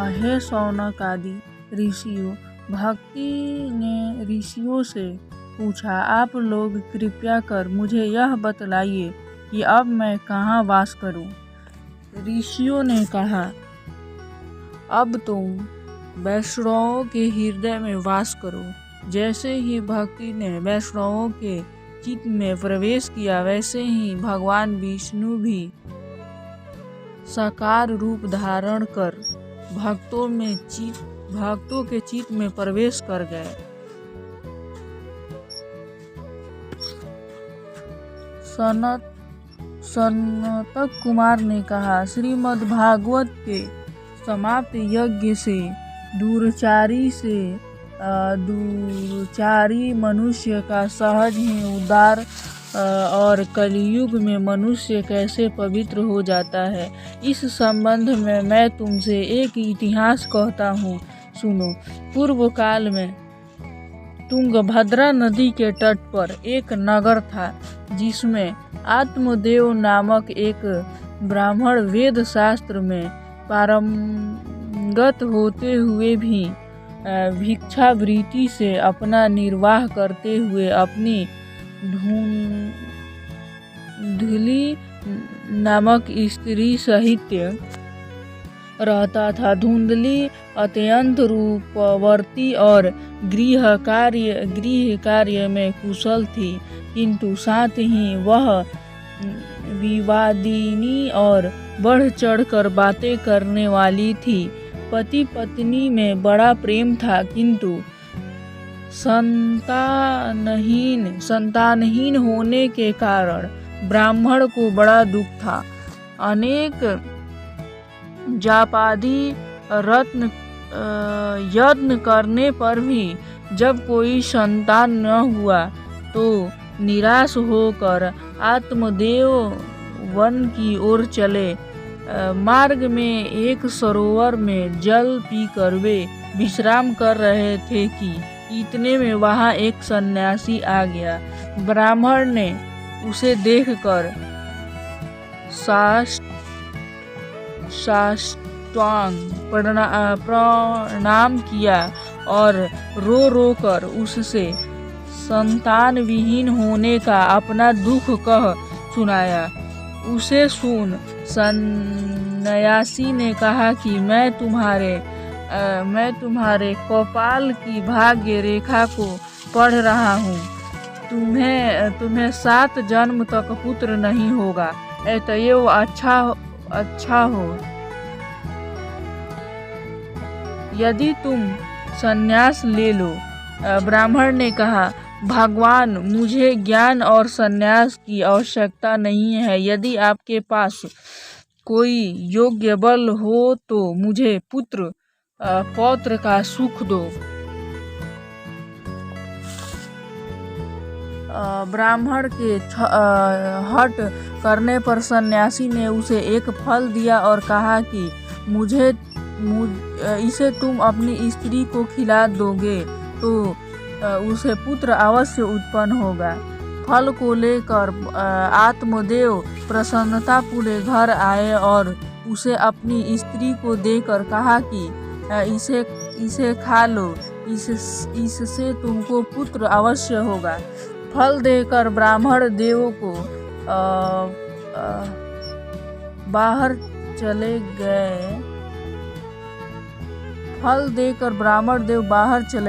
कहा, हे शौनक आदि ऋषियों। भक्ति ने ऋषियों से पूछा, आप लोग कृपया कर मुझे यह बतलाइए कि अब मैं कहाँ वास करूं। ऋषियों ने कहा, अब तुम वैष्णवों के हृदय में वास करो। जैसे ही भक्ति ने वैष्णवों के चित्त में प्रवेश किया, वैसे ही भगवान विष्णु भी साकार रूप धारण कर भक्तों के चित्त में प्रवेश कर गए। सनतक कुमार ने कहा, श्रीमद् भागवत के समाप्त यज्ञ से दूरचारी मनुष्य का सहज ही उद्धार और कलयुग में मनुष्य कैसे पवित्र हो जाता है, इस संबंध में मैं तुमसे एक इतिहास कहता हूँ, सुनो। पूर्व काल में तुंगभद्रा नदी के तट पर एक नगर था, जिसमें आत्मदेव नामक एक ब्राह्मण वेद शास्त्र में पारंगत होते हुए भी भिक्षावृत्ति से अपना निर्वाह करते हुए अपनी धुंधली नामक स्त्री सहित रहता था। धुंधली अत्यंत रूपवती और गृह कार्य में कुशल थी, किंतु साथ ही वह विवादिनी और बढ़ चढ़कर बातें करने वाली थी। पति पत्नी में बड़ा प्रेम था, किंतु संतानहीन होने के कारण ब्राह्मण को बड़ा दुख था। अनेक जापादी यत्न करने पर भी जब कोई संतान न हुआ, तो निराश होकर आत्मदेव वन की ओर चले। मार्ग में एक सरोवर में जल पीकर वे विश्राम कर रहे थे कि इतने में वहां एक सन्यासी आ गया। ब्राह्मण ने उसे देखकर साष्टांग प्रणाम किया और रो रो कर उससे संतान विहीन होने का अपना दुख कह सुनाया। उसे सुन सन्यासी ने कहा कि मैं तुम्हारे कपाल की भाग्य रेखा को पढ़ रहा हूँ। तुम्हें 7 जन्म तक पुत्र नहीं होगा, अतएव अच्छा हो यदि तुम संन्यास ले लो। ब्राह्मण ने कहा, भगवान, मुझे ज्ञान और संन्यास की आवश्यकता नहीं है। यदि आपके पास कोई योग्य बल हो तो मुझे पौत्र का सुख दो। ब्राह्मण के हट करने पर सन्यासी ने उसे एक फल दिया और कहा कि इसे तुम अपनी स्त्री को खिला दोगे तो उसे पुत्र अवश्य उत्पन्न होगा। फल को लेकर आत्मदेव प्रसन्नता पूरे घर आए और उसे अपनी स्त्री को देकर कहा कि इसे खा लो, इससे तुमको पुत्र अवश्य होगा। फल देकर ब्राह्मण देव को बाहर चले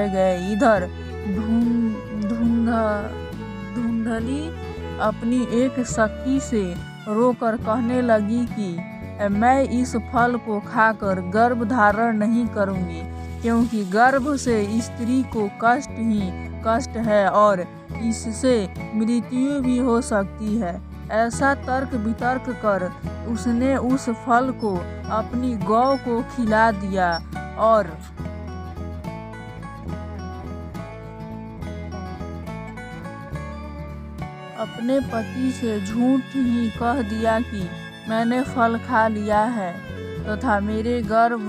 गए। इधर धुंधली अपनी एक सखी से रोकर कहने लगी कि मैं इस फल को खाकर गर्भ धारण नहीं करूंगी, क्योंकि गर्भ से स्त्री को कष्ट ही कष्ट है और इससे मृत्यु भी हो सकती है। ऐसा तर्क वितर्क कर उसने उस फल को अपनी गौ को खिला दिया और अपने पति से झूठ ही कह दिया कि मैंने फल खा लिया है तथा मेरे गर्भ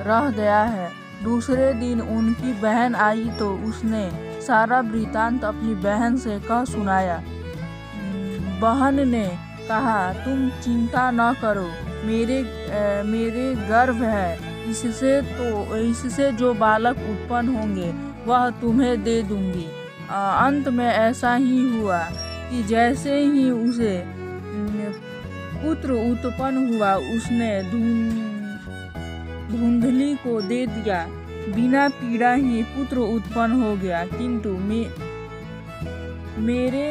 रह गया है। दूसरे दिन उनकी बहन आई तो उसने सारा वृतांत अपनी बहन से कह सुनाया। बहन ने कहा, तुम चिंता न करो, मेरे गर्भ है इससे जो बालक उत्पन्न होंगे वह तुम्हें दे दूंगी। अंत में ऐसा ही हुआ कि जैसे ही उसे पुत्र उत्पन्न हुआ उसने धुंधली को दे दिया। बिना पीड़ा ही पुत्र उत्पन्न हो गया, किंतु मेरे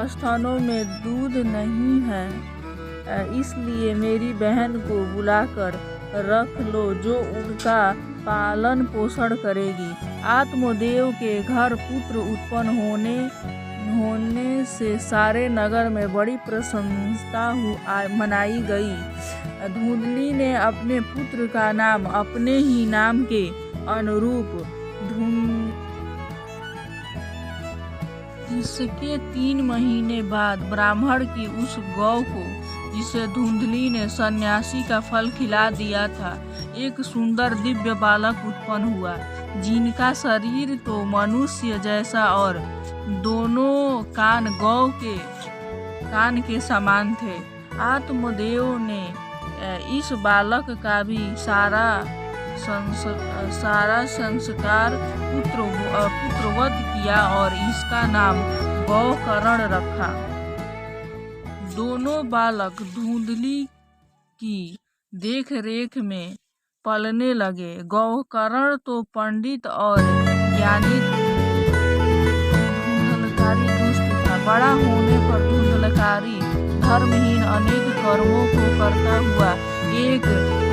स्तनों में दूध नहीं है, इसलिए मेरी बहन को बुलाकर रख लो जो उनका पालन पोषण करेगी। आत्मदेव के घर पुत्र उत्पन्न होने से सारे नगर में बड़ी प्रशंसा मनाई गई। धुंधली ने अपने पुत्र का नाम अपने ही नाम के अनुरूप इसके 3 महीने बाद ब्राह्मण की उस गौ को, जिसे धुंधली ने सन्यासी का फल खिला दिया था, एक सुंदर दिव्य बालक उत्पन्न हुआ, जिनका शरीर तो मनुष्य जैसा और दोनों कान गौ के कान के समान थे। आत्मदेव ने इस बालक का भी सारा संस्कार पुत्रवत किया और इसका नाम गौकर्ण रखा। दोनों बालक धुंधली की देख रेख में पलने लगे। गौकर्ण तो पंडित और ज्ञानी, धुंधलकारी दुष्ट था। बड़ा होने पर धुंधलकारी धर्महीन अनेक कर्मों को करता हुआ एक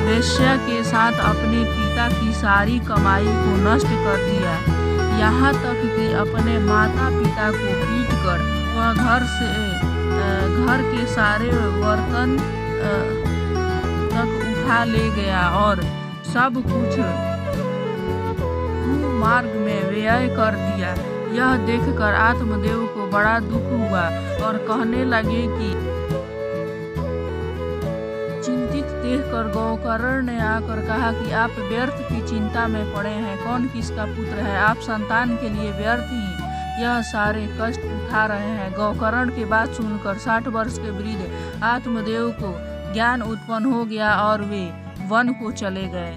वेश्या के साथ अपने पिता की सारी कमाई को नष्ट कर दिया। यहाँ तक कि अपने माता पिता को पीटकर वह घर के सारे बर्तन तक उठा ले गया और सब कुछ मार्ग में व्यय कर दिया। यह देखकर आत्मदेव को बड़ा दुख हुआ और कहने लगे कि चिंतित देखकर गौकर्ण ने आकर कहा कि आप व्यर्थ की चिंता में पड़े हैं। कौन किसका पुत्र है? आप संतान के लिए व्यर्थ ही यह सारे कष्ट उठा रहे हैं। गौकर्ण की बात सुनकर 60 वर्ष के वृद्ध आत्मदेव को ज्ञान उत्पन्न हो गया और वे वन को चले गए।